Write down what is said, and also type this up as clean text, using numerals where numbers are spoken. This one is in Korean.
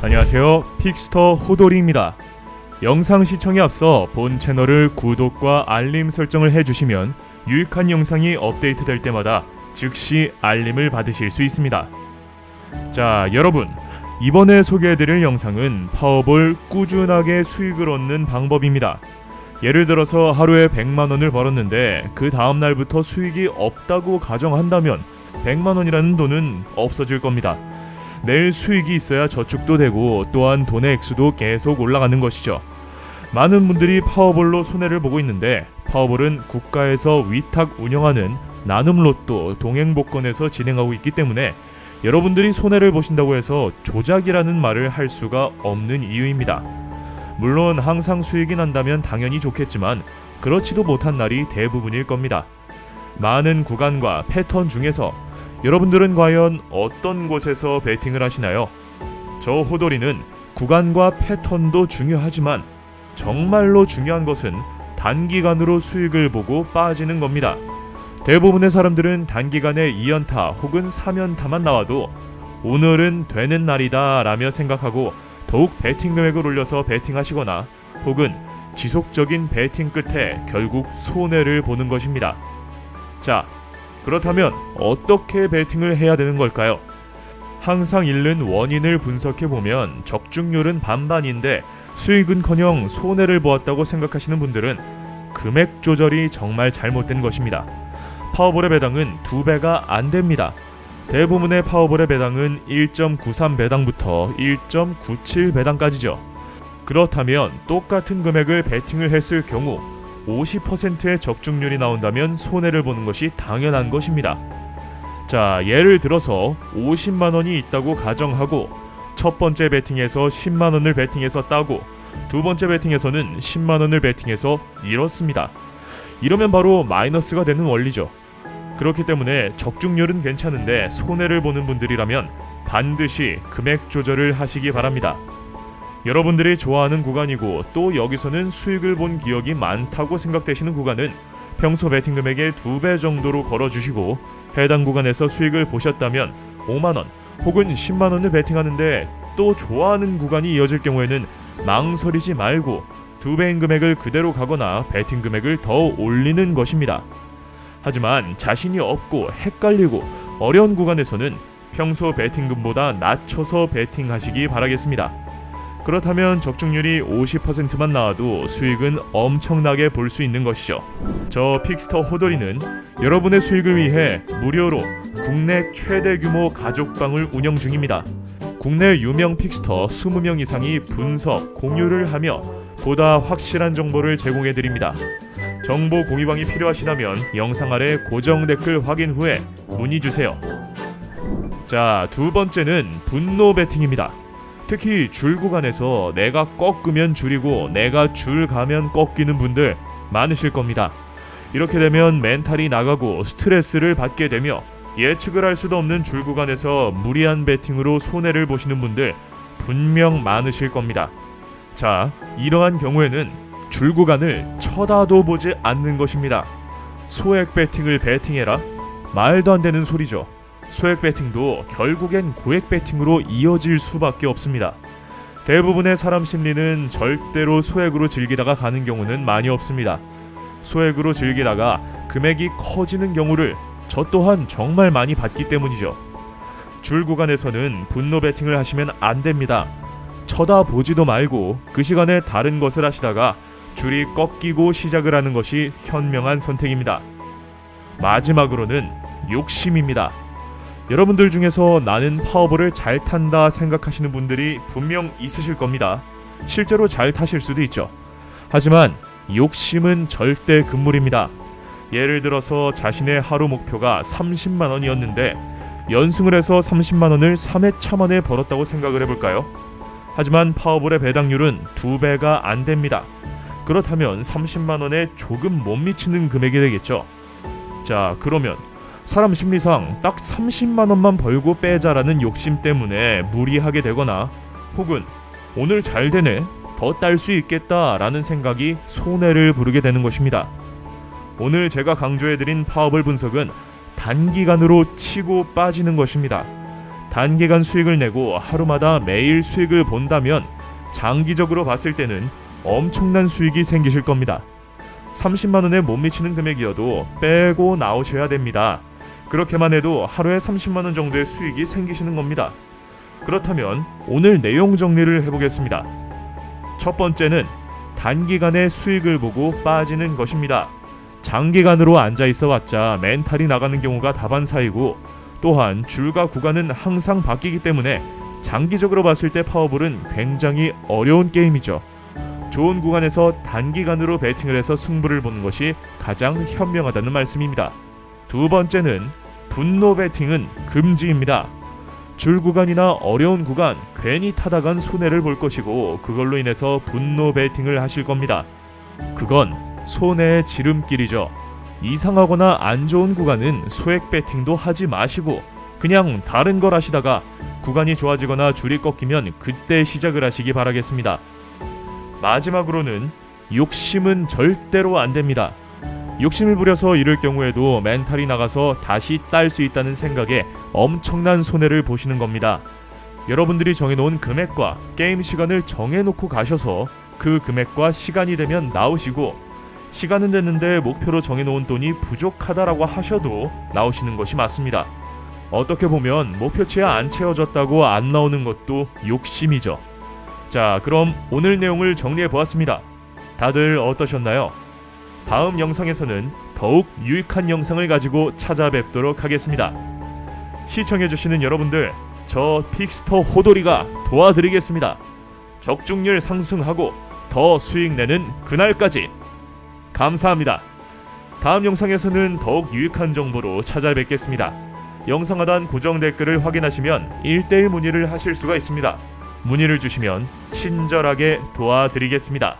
안녕하세요. 픽스터 호돌이입니다. 영상 시청에 앞서 본 채널을 구독과 알림 설정을 해주시면 유익한 영상이 업데이트될 때마다 즉시 알림을 받으실 수 있습니다. 자, 여러분, 이번에 소개해드릴 영상은 파워볼 꾸준하게 수익을 얻는 방법입니다. 예를 들어서 하루에 100만원을 벌었는데 그 다음날부터 수익이 없다고 가정한다면 100만원이라는 돈은 없어질 겁니다. 매일 수익이 있어야 저축도 되고 또한 돈의 액수도 계속 올라가는 것이죠. 많은 분들이 파워볼로 손해를 보고 있는데, 파워볼은 국가에서 위탁 운영하는 나눔로또 동행복권에서 진행하고 있기 때문에 여러분들이 손해를 보신다고 해서 조작이라는 말을 할 수가 없는 이유입니다. 물론 항상 수익이 난다면 당연히 좋겠지만 그렇지도 못한 날이 대부분일 겁니다. 많은 구간과 패턴 중에서 여러분들은 과연 어떤 곳에서 베팅을 하시나요? 저 호돌이는 구간과 패턴도 중요하지만 정말로 중요한 것은 단기간으로 수익을 보고 빠지는 겁니다. 대부분의 사람들은 단기간에 2연타 혹은 3연타만 나와도 오늘은 되는 날이다 라며 생각하고 더욱 베팅 금액을 올려서 베팅하시거나 혹은 지속적인 베팅 끝에 결국 손해를 보는 것입니다. 자, 그렇다면 어떻게 베팅을 해야 되는 걸까요? 항상 잃는 원인을 분석해보면 적중률은 반반인데 수익은커녕 손해를 보았다고 생각하시는 분들은 금액 조절이 정말 잘못된 것입니다. 파워볼의 배당은 2배가 안됩니다. 대부분의 파워볼의 배당은 1.93배당부터 1.97배당까지죠. 그렇다면 똑같은 금액을 베팅을 했을 경우 50%의 적중률이 나온다면 손해를 보는 것이 당연한 것입니다. 자, 예를 들어서 50만원이 있다고 가정하고 첫 번째 베팅에서 10만원을 베팅해서 따고 두 번째 베팅에서는 10만원을 베팅해서 잃었습니다. 이러면 바로 마이너스가 되는 원리죠. 그렇기 때문에 적중률은 괜찮은데 손해를 보는 분들이라면 반드시 금액 조절을 하시기 바랍니다. 여러분들이 좋아하는 구간이고 또 여기서는 수익을 본 기억이 많다고 생각되시는 구간은 평소 베팅 금액의 2배 정도로 걸어주시고, 해당 구간에서 수익을 보셨다면 5만원 혹은 10만원을 베팅하는데 또 좋아하는 구간이 이어질 경우에는 망설이지 말고 2배인 금액을 그대로 가거나 베팅 금액을 더 올리는 것입니다. 하지만 자신이 없고 헷갈리고 어려운 구간에서는 평소 베팅금보다 낮춰서 베팅하시기 바라겠습니다. 그렇다면 적중률이 50%만 나와도 수익은 엄청나게 볼 수 있는 것이죠. 저 픽스터 호돌이는 여러분의 수익을 위해 무료로 국내 최대 규모 가족방을 운영 중입니다. 국내 유명 픽스터 20명 이상이 분석, 공유를 하며 보다 확실한 정보를 제공해드립니다. 정보 공유방이 필요하시다면 영상 아래 고정 댓글 확인 후에 문의주세요. 자, 두 번째는 분노 베팅입니다. 특히 줄 구간에서 내가 꺾으면 줄이고 내가 줄 가면 꺾이는 분들 많으실 겁니다. 이렇게 되면 멘탈이 나가고 스트레스를 받게 되며 예측을 할 수도 없는 줄 구간에서 무리한 베팅으로 손해를 보시는 분들 분명 많으실 겁니다. 자, 이러한 경우에는 줄 구간을 쳐다도 보지 않는 것입니다. 소액 베팅을 베팅해라? 말도 안 되는 소리죠. 소액 베팅도 결국엔 고액 베팅으로 이어질 수밖에 없습니다. 대부분의 사람 심리는 절대로 소액으로 즐기다가 가는 경우는 많이 없습니다. 소액으로 즐기다가 금액이 커지는 경우를 저 또한 정말 많이 봤기 때문이죠. 줄 구간에서는 분노 베팅을 하시면 안 됩니다. 쳐다보지도 말고 그 시간에 다른 것을 하시다가 줄이 꺾이고 시작을 하는 것이 현명한 선택입니다. 마지막으로는 욕심입니다. 여러분들 중에서 나는 파워볼을 잘 탄다 생각하시는 분들이 분명 있으실 겁니다. 실제로 잘 타실 수도 있죠. 하지만 욕심은 절대 금물입니다. 예를 들어서 자신의 하루 목표가 30만원이었는데 연승을 해서 30만원을 3회차 만에 벌었다고 생각을 해볼까요? 하지만 파워볼의 배당률은 2배가 안됩니다. 그렇다면 30만원에 조금 못 미치는 금액이 되겠죠. 자, 그러면 사람 심리상 딱 30만원만 벌고 빼자라는 욕심 때문에 무리하게 되거나 혹은 오늘 잘 되네, 더 딸 수 있겠다 라는 생각이 손해를 부르게 되는 것입니다. 오늘 제가 강조해드린 파워볼 분석은 단기간으로 치고 빠지는 것입니다. 단기간 수익을 내고 하루마다 매일 수익을 본다면 장기적으로 봤을 때는 엄청난 수익이 생기실 겁니다. 30만원에 못 미치는 금액이어도 빼고 나오셔야 됩니다. 그렇게만 해도 하루에 30만원 정도의 수익이 생기시는 겁니다. 그렇다면 오늘 내용 정리를 해보겠습니다. 첫 번째는 단기간의 수익을 보고 빠지는 것입니다. 장기간으로 앉아있어 왔자 멘탈이 나가는 경우가 다반사이고, 또한 줄과 구간은 항상 바뀌기 때문에 장기적으로 봤을 때 파워볼은 굉장히 어려운 게임이죠. 좋은 구간에서 단기간으로 베팅을 해서 승부를 보는 것이 가장 현명하다는 말씀입니다. 두 번째는 분노 베팅은 금지입니다. 줄 구간이나 어려운 구간 괜히 타다간 손해를 볼 것이고, 그걸로 인해서 분노 베팅을 하실 겁니다. 그건 손해의 지름길이죠. 이상하거나 안 좋은 구간은 소액 베팅도 하지 마시고 그냥 다른 걸 하시다가 구간이 좋아지거나 줄이 꺾이면 그때 시작을 하시기 바라겠습니다. 마지막으로는 욕심은 절대로 안 됩니다. 욕심을 부려서 이럴 경우에도 멘탈이 나가서 다시 딸 수 있다는 생각에 엄청난 손해를 보시는 겁니다. 여러분들이 정해놓은 금액과 게임 시간을 정해놓고 가셔서 그 금액과 시간이 되면 나오시고, 시간은 됐는데 목표로 정해놓은 돈이 부족하다라고 하셔도 나오시는 것이 맞습니다. 어떻게 보면 목표치에 안 채워졌다고 안 나오는 것도 욕심이죠. 자, 그럼 오늘 내용을 정리해보았습니다. 다들 어떠셨나요? 다음 영상에서는 더욱 유익한 영상을 가지고 찾아뵙도록 하겠습니다. 시청해주시는 여러분들, 저 픽스터 호돌이가 도와드리겠습니다. 적중률 상승하고 더 수익 내는 그날까지 감사합니다. 다음 영상에서는 더욱 유익한 정보로 찾아뵙겠습니다. 영상 하단 고정 댓글을 확인하시면 1:1 문의를 하실 수가 있습니다. 문의를 주시면 친절하게 도와드리겠습니다.